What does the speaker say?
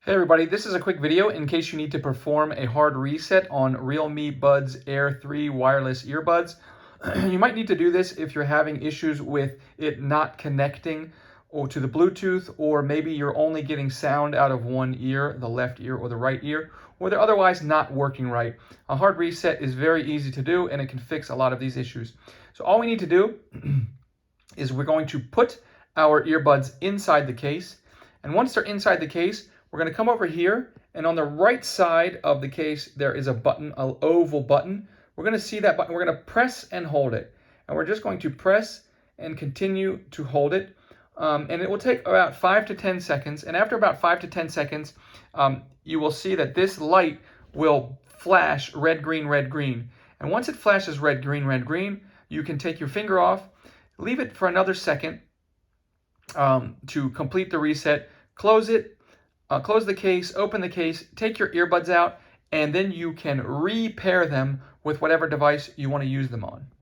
Hey everybody, this is a quick video in case you need to perform a hard reset on Realme Buds Air 3 wireless earbuds. You might need to do this if you're having issues with it not connecting or to the Bluetooth, or maybe you're only getting sound out of one ear, the left ear or the right ear, or they're otherwise not working right. A hard reset is very easy to do and it can fix a lot of these issues. So all we need to do is we're going to put our earbuds inside the case, and once they're inside the case, we're going to come over here, and on the right side of the case, there is a button, an oval button. We're going to see that button. We're going to press and hold it. And we're just going to press and continue to hold it. And it will take about 5 to 10 seconds. And after about 5 to 10 seconds, you will see that this light will flash red, green, red, green. And once it flashes red, green, you can take your finger off, leave it for another second to complete the reset, close it, close the case, open the case, take your earbuds out, and then you can repair them with whatever device you want to use them on.